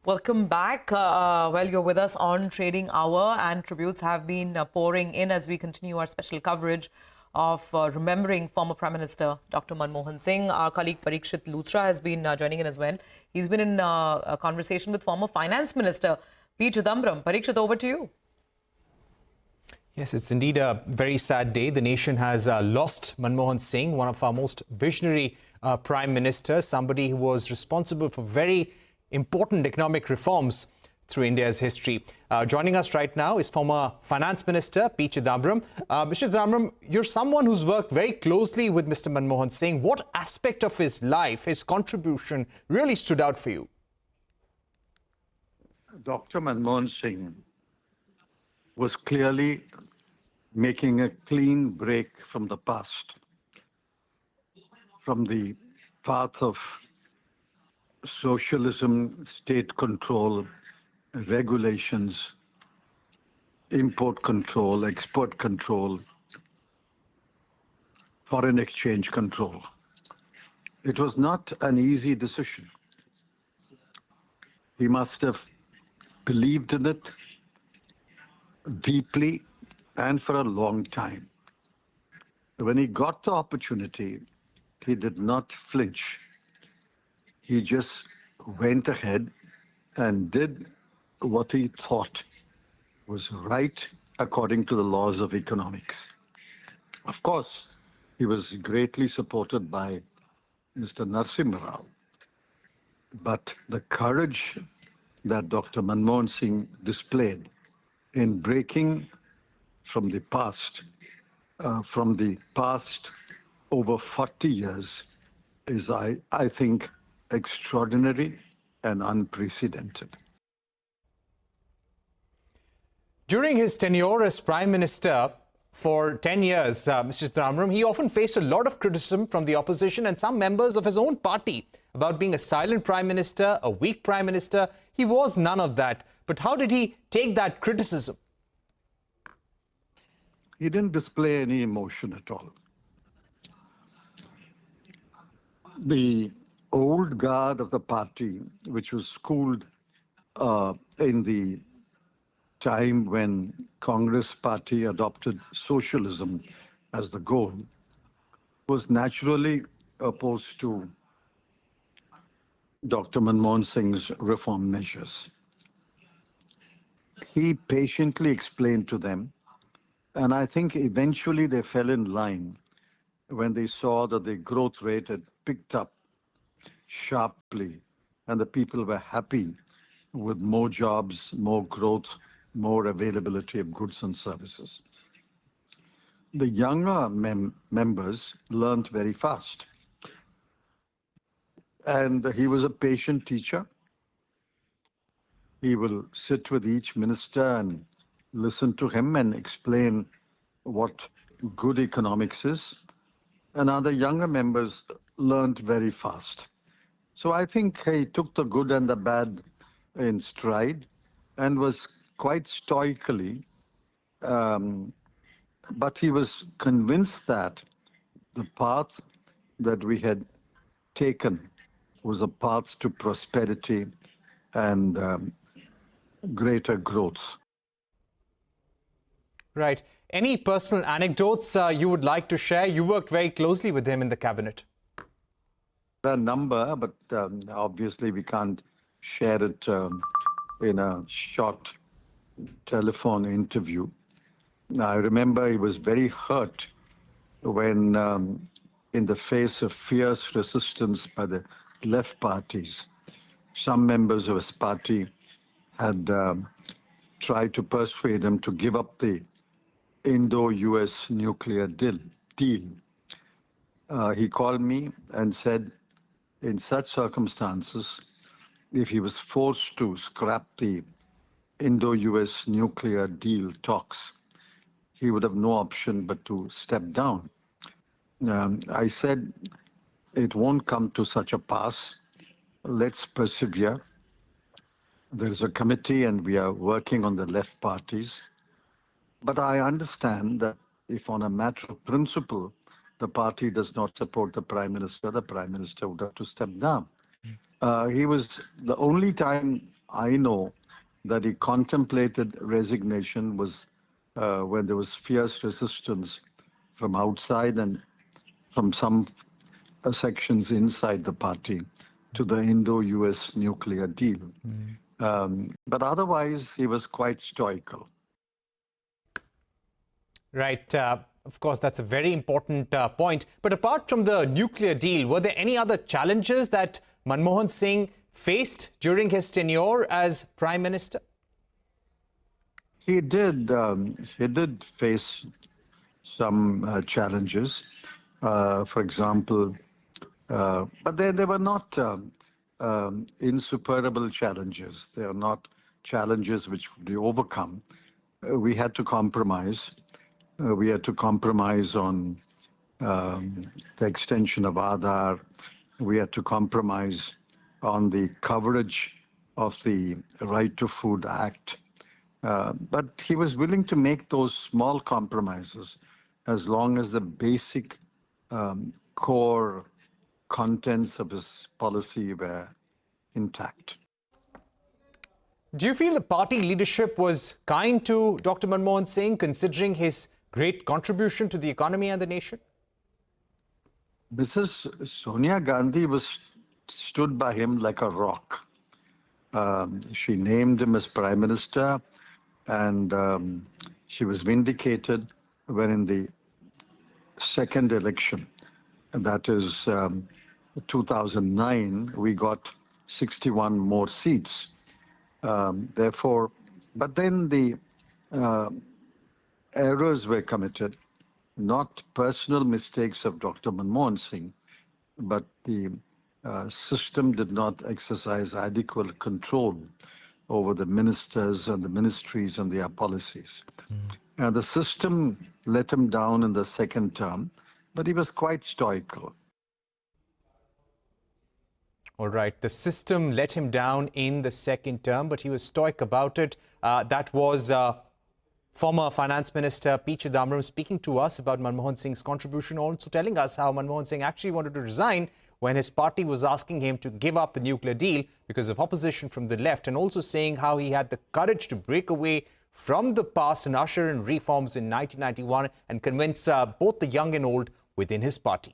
Welcome back. You're with us on Trading Hour, and tributes have been pouring in as we continue our special coverage of remembering former Prime Minister Dr Manmohan Singh. Our colleague Parikshit Luthra has been joining in as well. He's been in a conversation with former Finance Minister P Chidambaram. Parikshit, over to you. Yes, it's indeed a very sad day. The nation has lost Manmohan Singh, one of our most visionary Prime Ministers, somebody who was responsible for very important economic reforms through India's history. Joining us right now is former Finance Minister P Chidambaram. Mr. Chidambaram, you're someone who's worked very closely with Mr. Manmohan Singh. What aspect of his life, his contribution, really stood out for you? Dr. Manmohan Singh was clearly making a clean break from the past, from the path of socialism, state control, regulations, import control, export control, foreign exchange control. It was not an easy decision. He must have believed in it deeply and for a long time. When he got the opportunity, he did not flinch. He just went ahead and did what he thought was right according to the laws of economics. Of course, he was greatly supported by Mr. Narasimha Rao. But the courage that Dr. Manmohan Singh displayed in breaking from the past over 40 years is, I think, extraordinary and unprecedented. During his tenure as Prime Minister for 10 years, Mr. Chidambaram, he often faced a lot of criticism from the opposition and some members of his own party about being a silent Prime Minister, a weak Prime Minister. He was none of that. But how did he take that criticism? He didn't display any emotion at all. The old guard of the party, which was schooled in the time when Congress party adopted socialism as the goal, was naturally opposed to Dr. Manmohan Singh's reform measures. He patiently explained to them, and I think eventually they fell in line when they saw that the growth rate had picked up sharply and the people were happy with more jobs, more growth, more availability of goods and services. The younger members learned very fast. And he was a patient teacher. He will sit with each minister and listen to him and explain what good economics is. And other younger members learned very fast. So I think he took the good and the bad in stride and was quite stoically, but he was convinced that the path that we had taken was a path to prosperity and greater growth. Right. Any personal anecdotes you would like to share? You worked very closely with him in the cabinet. A number, but obviously we can't share it in a short telephone interview. I remember he was very hurt when, in the face of fierce resistance by the left parties, some members of his party had tried to persuade him to give up the Indo-US nuclear deal. He called me and said, in such circumstances, if he was forced to scrap the Indo-US nuclear deal talks, he would have no option but to step down. I said, it won't come to such a pass. Let's persevere. There's a committee and we are working on the left parties. But I understand that if on a matter of principle, the party does not support the Prime Minister would have to step down. He was the only time I know that he contemplated resignation was when there was fierce resistance from outside and from some sections inside the party to the Indo-US nuclear deal. But otherwise, he was quite stoical. Right. Of course, that's a very important point. But apart from the nuclear deal, were there any other challenges that Manmohan Singh faced during his tenure as Prime Minister? He did face some challenges. For example, but they were not insuperable challenges. They are not challenges which could be overcome. We had to compromise. We had to compromise on the extension of Aadhaar. We had to compromise on the coverage of the Right to Food Act. But he was willing to make those small compromises as long as the basic core contents of his policy were intact. Do you feel the party leadership was kind to Dr. Manmohan Singh, considering his great contribution to the economy and the nation? Mrs. Sonia Gandhi stood by him like a rock. She named him as Prime Minister, and she was vindicated when in the second election, that is 2009, we got 61 more seats. Therefore, but then the errors were committed, not personal mistakes of Dr. Manmohan Singh, but the system did not exercise adequate control over the ministers and the ministries and their policies. And the system let him down in the second term, but he was quite stoical. All right, the system let him down in the second term, but he was stoic about it. That was former Finance Minister P Chidambaram speaking to us about Manmohan Singh's contribution, also telling us how Manmohan Singh actually wanted to resign when his party was asking him to give up the nuclear deal because of opposition from the left, and also saying how he had the courage to break away from the past and usher in reforms in 1991 and convince both the young and old within his party.